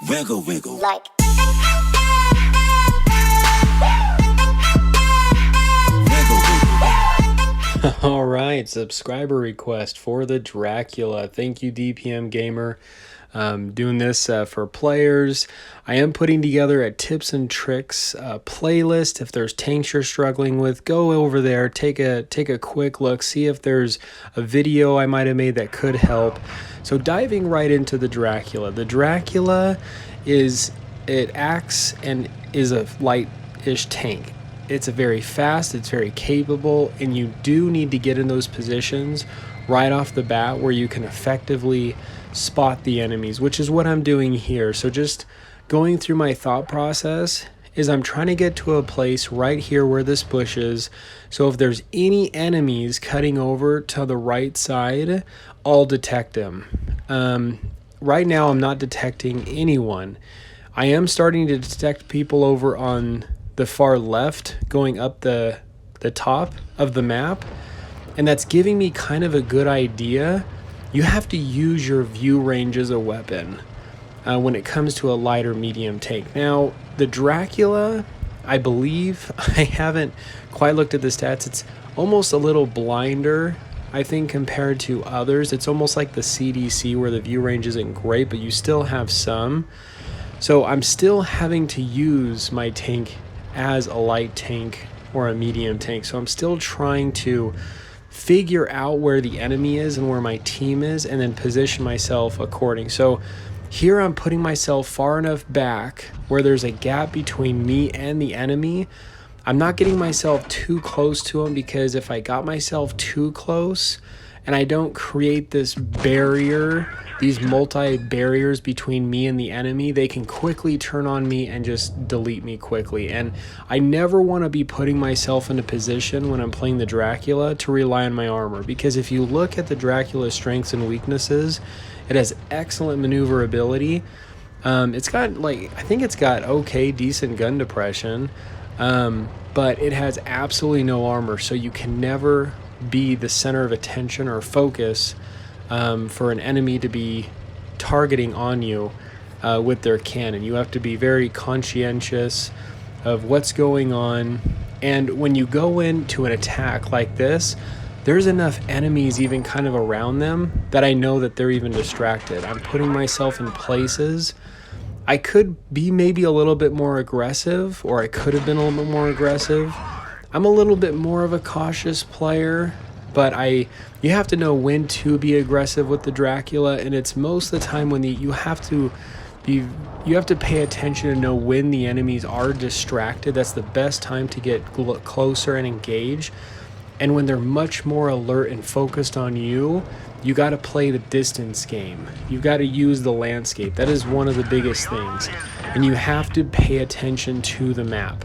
Wiggle, wiggle. Like. All right, subscriber request for the Dracula. Thank you, DPM Gamer. Doing this for players. I am putting together a tips and tricks playlist. If there's tanks you're struggling with, go over there, take a quick look, see if there's a video I might have made that could help. So diving right into the Dracula. The Dracula acts and is a light-ish tank. It's very fast, it's very capable, and you do need to get in those positions right off the bat where you can effectively spot the enemies, which is what I'm doing here. So just going through my thought process is I'm trying to get to a place right here where this bush is. So if there's any enemies cutting over to the right side, I'll detect them. Right now I'm not detecting anyone. I am starting to detect people over on the far left going up the top of the map, and that's giving me kind of a good idea. You have to use your view range as a weapon when it comes to a light or medium tank. Now the Dracula, I believe, I haven't quite looked at the stats, it's almost a little blinder, I think, compared to others. It's almost like the CDC where the view range isn't great, but you still have some. So I'm still having to use my tank as a light tank or a medium tank. So I'm still trying to figure out where the enemy is and where my team is, and then position myself according. So here I'm putting myself far enough back where there's a gap between me and the enemy. I'm not getting myself too close to him, because if I got myself too close and I don't create this barrier, these multi-barriers between me and the enemy, they can quickly turn on me and just delete me quickly. And I never want to be putting myself in a position when I'm playing the Dracula to rely on my armor, because if you look at the Dracula's strengths and weaknesses, it has excellent maneuverability. It's got, like, I think it's got okay, decent gun depression, but it has absolutely no armor, so you can never be the center of attention or focus for an enemy to be targeting on you with their cannon. You have to be very conscientious of what's going on, and when you go into an attack like this, there's enough enemies even kind of around them that I know that they're even distracted. I'm putting myself in places I could be maybe a little bit more aggressive, or I could have been a little bit more aggressive. I'm a little bit more of a cautious player, but you have to know when to be aggressive with the Dracula, and it's most of the time when you have to pay attention to know when the enemies are distracted. That's the best time to get closer and engage. And when they're much more alert and focused on you, you got to play the distance game. You got to use the landscape. That is one of the biggest things. And you have to pay attention to the map.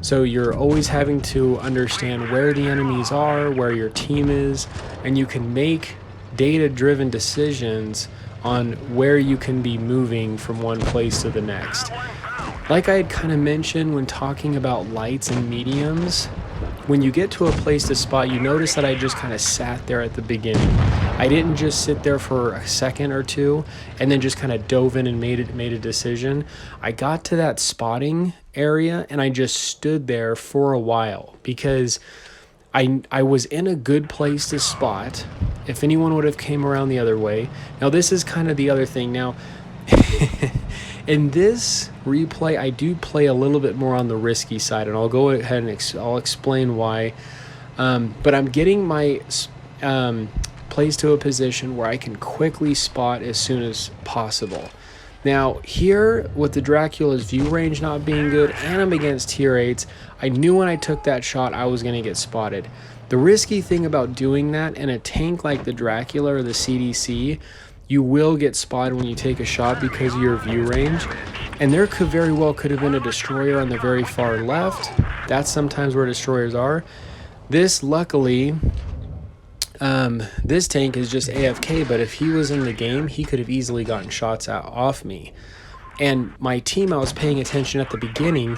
So you're always having to understand where the enemies are, where your team is, and you can make data-driven decisions on where you can be moving from one place to the next. Like I had kind of mentioned when talking about lights and mediums, when you get to a place to spot, you notice that I just kind of sat there at the beginning. I didn't just sit there for a second or two and then just kind of dove in and made a decision. I got to that spotting area and I just stood there for a while, because I was in a good place to spot if anyone would have came around the other way. Now this is kind of the other thing. Now in this replay, I do play a little bit more on the risky side, and I'll go ahead and I'll explain why. But I'm getting my plays to a position where I can quickly spot as soon as possible. Now here, with the Dracula's view range not being good, and I'm against tier 8s, I knew when I took that shot I was going to get spotted. The risky thing about doing that in a tank like the Dracula or the CDC, you will get spotted when you take a shot because of your view range. And there could have been a destroyer on the very far left. That's sometimes where destroyers are. This, luckily, this tank is just AFK, but if he was in the game, he could have easily gotten shots off me. And my team, I was paying attention at the beginning,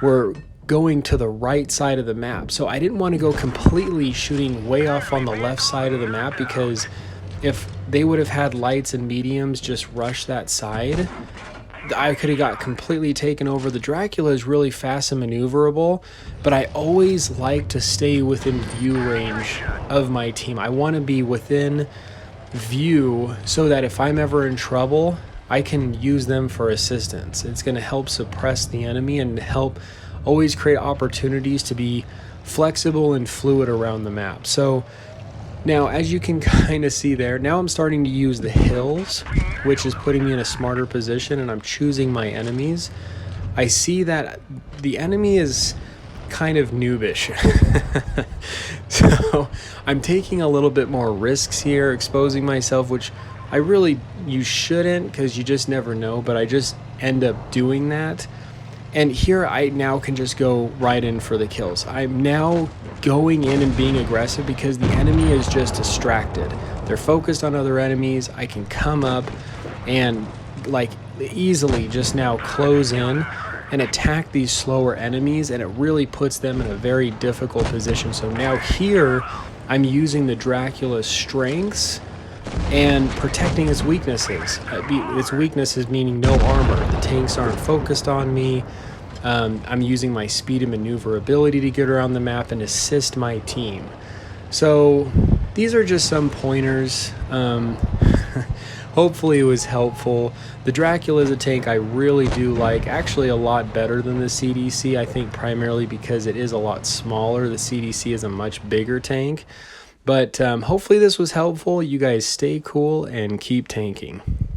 were going to the right side of the map. So I didn't want to go completely shooting way off on the left side of the map, because if they would have had lights and mediums just rush that side, I could have got completely taken over. The Dracula is really fast and maneuverable, but I always like to stay within view range of my team. I want to be within view so that if I'm ever in trouble, I can use them for assistance. It's going to help suppress the enemy and help always create opportunities to be flexible and fluid around the map. So now, as you can kind of see there, now I'm starting to use the hills, which is putting me in a smarter position, and I'm choosing my enemies. I see that the enemy is kind of noobish. So I'm taking a little bit more risks here, exposing myself, which you shouldn't, because you just never know, but I just end up doing that. And here I now can just go right in for the kills. I'm now going in and being aggressive because the enemy is just distracted. They're focused on other enemies. I can come up and like easily just now close in and attack these slower enemies, and it really puts them in a very difficult position. So now here I'm using the Dracula's strengths and protecting its weaknesses. Its weaknesses meaning no armor. The tanks aren't focused on me. I'm using my speed and maneuverability to get around the map and assist my team. So these are just some pointers. Hopefully it was helpful. The Dracula is a tank I really do like, actually a lot better than the CDC. I think primarily because it is a lot smaller. The CDC is a much bigger tank. But hopefully this was helpful. You guys stay cool and keep tanking.